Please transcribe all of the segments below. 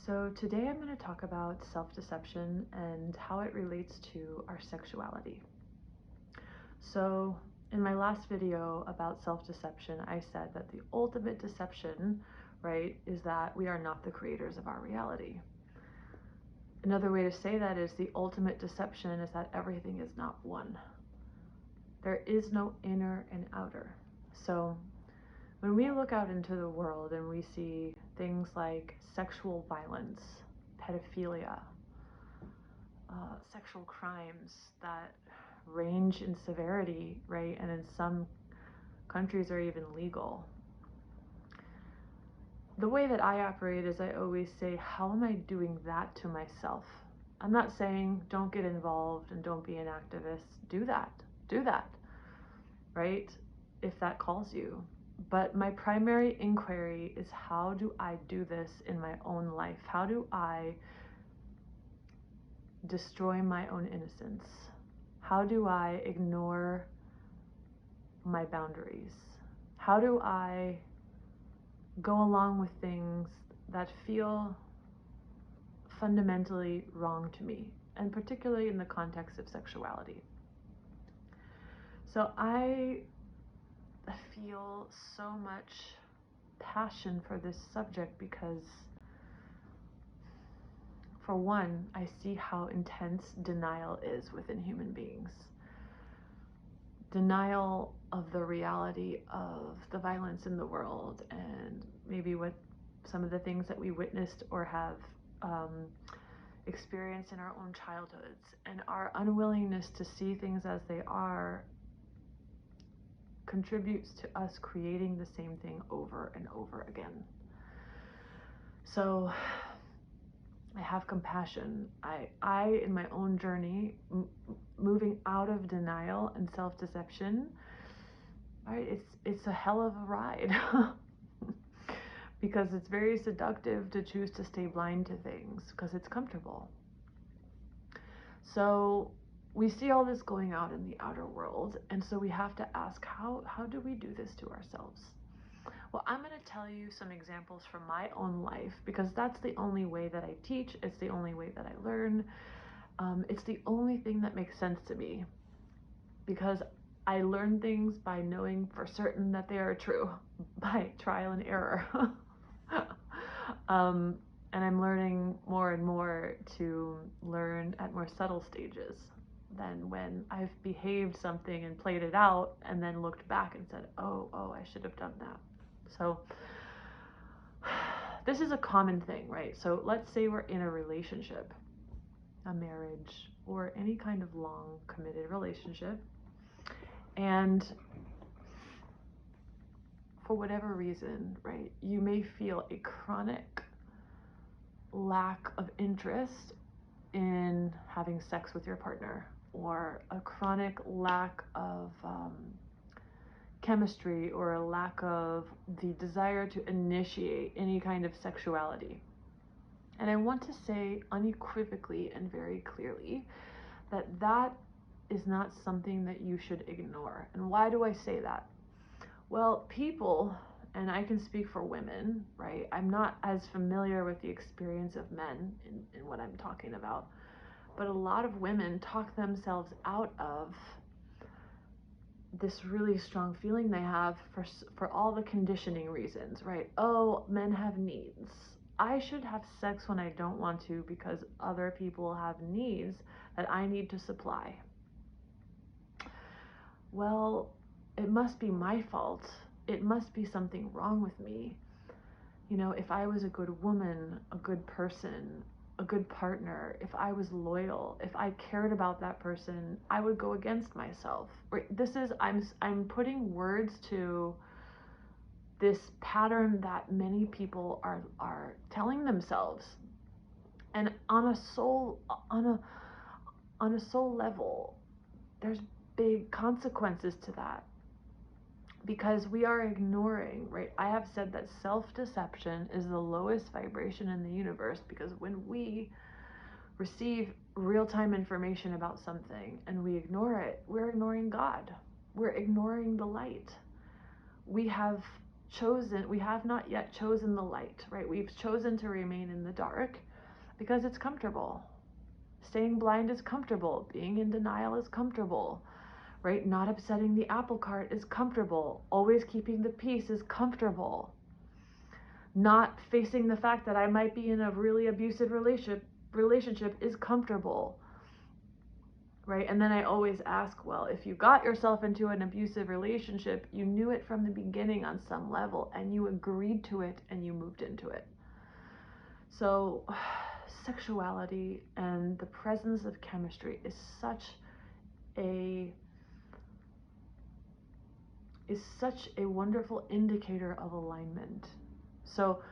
So today I'm going to talk about self-deception and how it relates to our sexuality. So in my last video about self-deception, I said that the ultimate deception, right, is that we are not the creators of our reality. Another way to say that is the ultimate deception is that everything is not one. There is no inner and outer. So when we look out into the world and we see things like sexual violence, pedophilia, sexual crimes that range in severity, right? And in some countries are even legal. The way that I operate is I always say, how am I doing that to myself? I'm not saying don't get involved and don't be an activist. Do that, right? If that calls you. But my primary inquiry is, how do I do this in my own life? How do I destroy my own innocence? How do I ignore my boundaries? How do I go along with things that feel fundamentally wrong to me, and particularly in the context of sexuality? So I feel so much passion for this subject because, for one, I see how intense denial is within human beings. Denial of the reality of the violence in the world and maybe what some of the things that we witnessed or have experienced in our own childhoods, and our unwillingness to see things as they are contributes to us creating the same thing over and over again. So I have compassion. I in my own journey, moving out of denial and self-deception, right? It's a hell of a ride because it's very seductive to choose to stay blind to things because it's comfortable. So we see all this going out in the outer world, and so we have to ask, how do we do this to ourselves? Well, I'm going to tell you some examples from my own life because that's the only way that I teach. It's the only way that I learn. It's the only thing that makes sense to me because I learn things by knowing for certain that they are true by trial and error. And I'm learning more and more to learn at more subtle stages than when I've behaved something and played it out and then looked back and said, oh, I should have done that. So this is a common thing, right? So let's say we're in a relationship, a marriage, or any kind of long committed relationship, and for whatever reason, right, you may feel a chronic lack of interest in having sex with your partner, or a chronic lack of chemistry, or a lack of the desire to initiate any kind of sexuality. And I want to say unequivocally and very clearly that that is not something that you should ignore. And why do I say that? Well, people, and I can speak for women, right? I'm not as familiar with the experience of men in what I'm talking about, but a lot of women talk themselves out of this really strong feeling they have for all the conditioning reasons, right? Oh, men have needs. I should have sex when I don't want to because other people have needs that I need to supply. Well, it must be my fault. It must be something wrong with me. You know, if I was a good woman, a good person, a good partner, if I was loyal, if I cared about that person, I would go against myself. Right? This is, I'm putting words to this pattern that many people are telling themselves. And on a soul level, there's big consequences to that, because we are ignoring, right? I have said that self-deception is the lowest vibration in the universe, because when we receive real-time information about something and we ignore it, we're ignoring God. We're ignoring the light. We have we have not yet chosen the light, right? We've chosen to remain in the dark because it's comfortable. Staying blind is comfortable. Being in denial is comfortable, right? Not upsetting the apple cart is comfortable. Always keeping the peace is comfortable. Not facing the fact that I might be in a really abusive relationship is comfortable, right? And then I always ask, well, if you got yourself into an abusive relationship, you knew it from the beginning on some level, and you agreed to it, and you moved into it. So sexuality and the presence of chemistry is such a wonderful indicator of alignment. So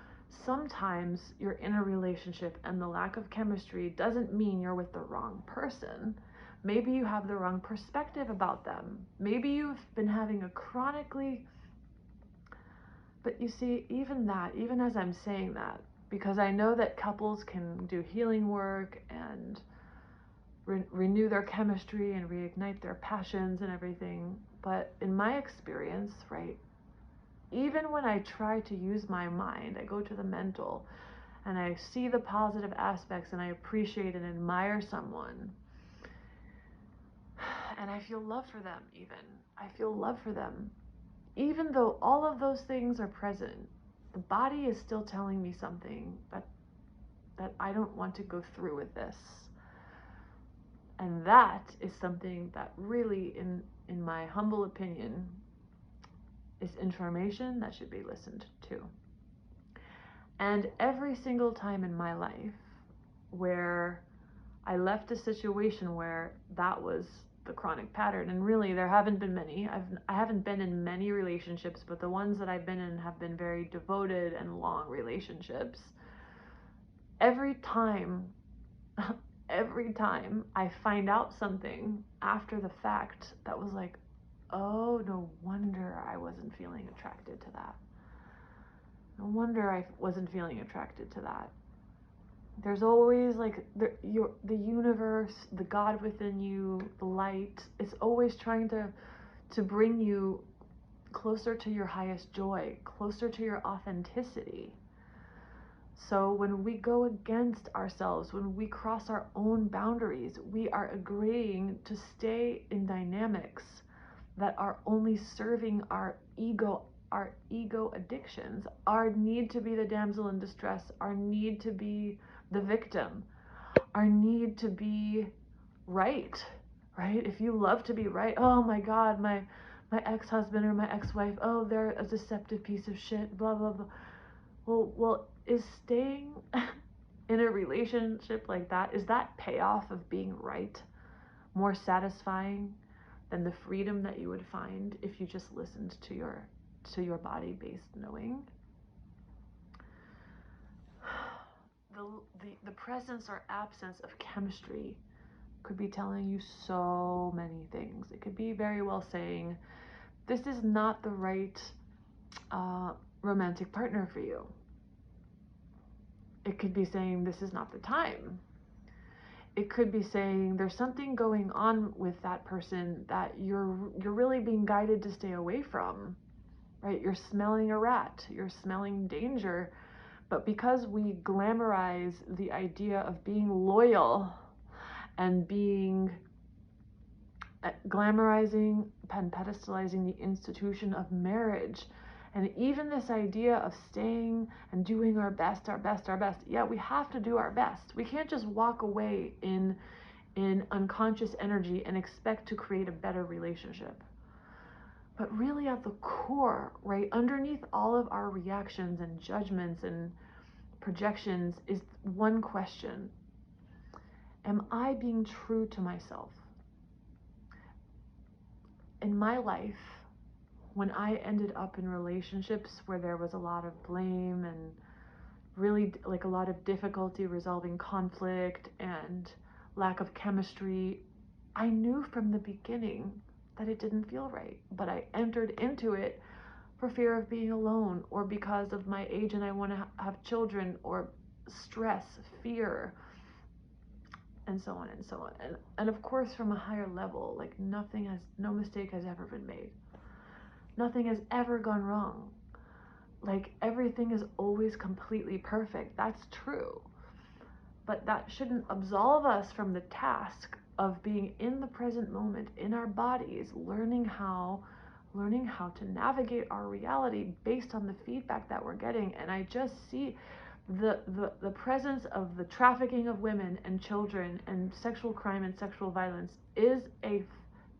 sometimes you're in a relationship and the lack of chemistry doesn't mean you're with the wrong person. Maybe you have the wrong perspective about them. Maybe you've been having a chronically, but you see, even as I'm saying that, because I know that couples can do healing work and renew their chemistry and reignite their passions and everything. But in my experience, right, even when I try to use my mind, I go to the mental and I see the positive aspects and I appreciate and admire someone. And I feel love for them even. I feel love for them. Even though all of those things are present, the body is still telling me something that I don't want to go through with this. And that is something that really, in my humble opinion, is information that should be listened to. And every single time in my life where I left a situation where that was the chronic pattern, and really there haven't been many. I haven't been in many relationships, but the ones that I've been in have been very devoted and long relationships. Every time I find out something after the fact that was like, oh, no wonder I wasn't feeling attracted to that. No wonder I wasn't feeling attracted to that. There's always like the universe, the God within you, the light. It's always trying to bring you closer to your highest joy, closer to your authenticity. So when we go against ourselves, when we cross our own boundaries, we are agreeing to stay in dynamics that are only serving our ego addictions, our need to be the damsel in distress, our need to be the victim, our need to be right? If you love to be right, oh my God, my ex-husband or my ex-wife, oh, they're a deceptive piece of shit, blah, blah, blah. Well, is staying in a relationship like that, is that payoff of being right more satisfying than the freedom that you would find if you just listened to your body-based knowing? The presence or absence of chemistry could be telling you so many things. It could be very well saying, this is not the right romantic partner for you. It could be saying, this is not the time. It could be saying, there's something going on with that person that you're really being guided to stay away from, right? You're smelling a rat, you're smelling danger. But because we glamorize the idea of being loyal and being glamorizing and pedestalizing the institution of marriage, and even this idea of staying and doing our best. Yeah, we have to do our best. We can't just walk away in unconscious energy and expect to create a better relationship. But really at the core, right, underneath all of our reactions and judgments and projections is one question. Am I being true to myself? In my life, when I ended up in relationships where there was a lot of blame and really like a lot of difficulty resolving conflict and lack of chemistry, I knew from the beginning that it didn't feel right, but I entered into it for fear of being alone, or because of my age and I want to have children, or stress, fear, and so on and so on. And of course, from a higher level, like no mistake has ever been made. Nothing has ever gone wrong. like everything is always completely perfect. That's true. But that shouldn't absolve us from the task of being in the present moment, in our bodies, learning how to navigate our reality based on the feedback that we're getting. And I just see the presence of the trafficking of women and children and sexual crime and sexual violence is a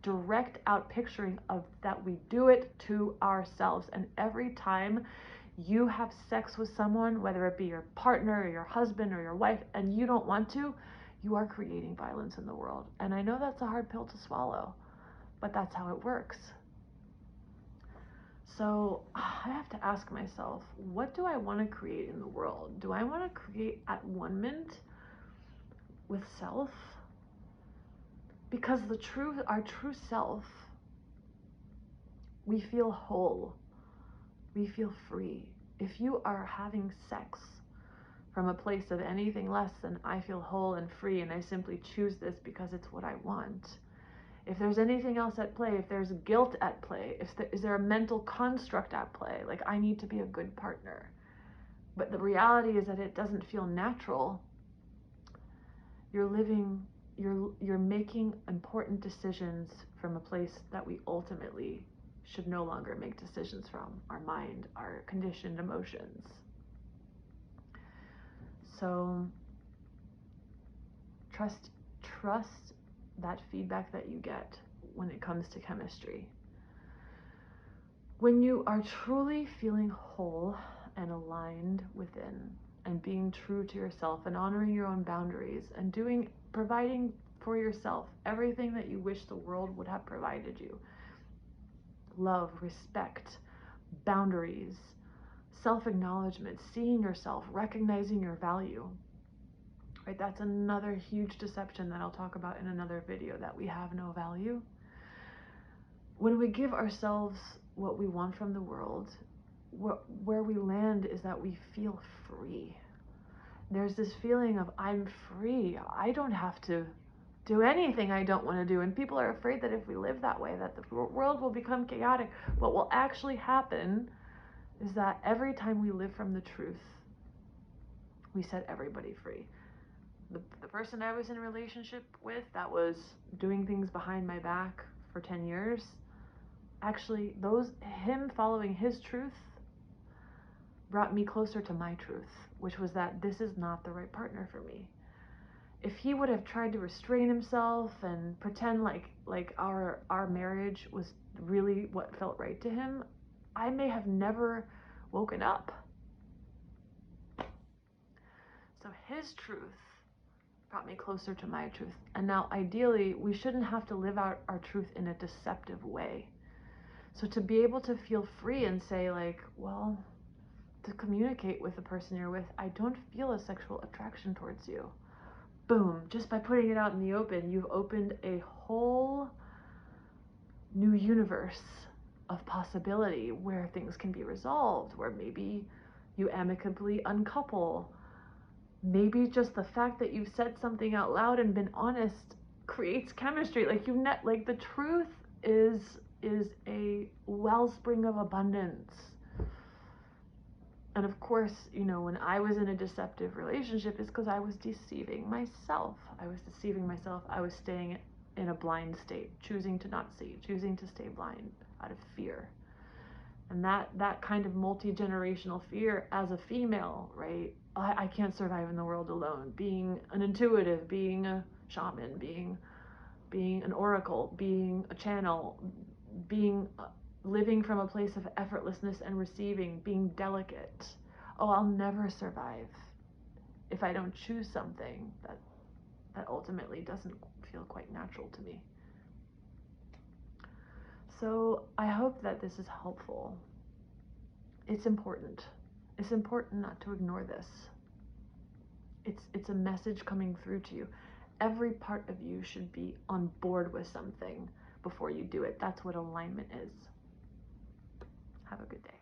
direct out picturing of that we do it to ourselves. And every time you have sex with someone, whether it be your partner or your husband or your wife, and you don't want to, you are creating violence in the world. And I know that's a hard pill to swallow, but that's how it works. So I have to ask myself, what do I want to create in the world? Do I want to create at-one-ment with self? Because our true self, we feel whole. We feel free. If you are having sex from a place of anything less than I feel whole and free and I simply choose this because it's what I want, if there's anything else at play, if there's guilt at play, is there a mental construct at play, like I need to be a good partner, but the reality is that it doesn't feel natural, you're making important decisions from a place that we ultimately should no longer make decisions from, our mind, our conditioned emotions. So trust that feedback that you get when it comes to chemistry. When you are truly feeling whole and aligned within and being true to yourself and honoring your own boundaries and providing for yourself everything that you wish the world would have provided you. Love, respect, boundaries, self-acknowledgement, seeing yourself, recognizing your value. Right? That's another huge deception that I'll talk about in another video, that we have no value. When we give ourselves what we want from the world, where we land is that we feel free. There's this feeling of I'm free. I don't have to do anything I don't want to do. And people are afraid that if we live that way, that the world will become chaotic. What will actually happen is that every time we live from the truth, we set everybody free. The person I was in a relationship with that was doing things behind my back for 10 years, actually him following his truth brought me closer to my truth, which was that this is not the right partner for me. If he would have tried to restrain himself and pretend like our marriage was really what felt right to him, I may have never woken up. So his truth brought me closer to my truth. And now ideally, we shouldn't have to live out our truth in a deceptive way. So to be able to feel free and say like, well, to communicate with the person you're with, I don't feel a sexual attraction towards you. Boom, just by putting it out in the open, you've opened a whole new universe of possibility where things can be resolved, where maybe you amicably uncouple. Maybe just the fact that you've said something out loud and been honest creates chemistry. Like the truth is a wellspring of abundance. And of course, when I was in a deceptive relationship, it's because I was deceiving myself. I was staying in a blind state, choosing to not see, choosing to stay blind out of fear. And that kind of multi-generational fear as a female, right? I can't survive in the world alone. Being an intuitive, being a shaman, being an oracle, being a channel, living from a place of effortlessness and receiving, being delicate. Oh, I'll never survive if I don't choose something that ultimately doesn't feel quite natural to me. So I hope that this is helpful. It's important. It's important not to ignore this. It's a message coming through to you. Every part of you should be on board with something before you do it. That's what alignment is. Have a good day.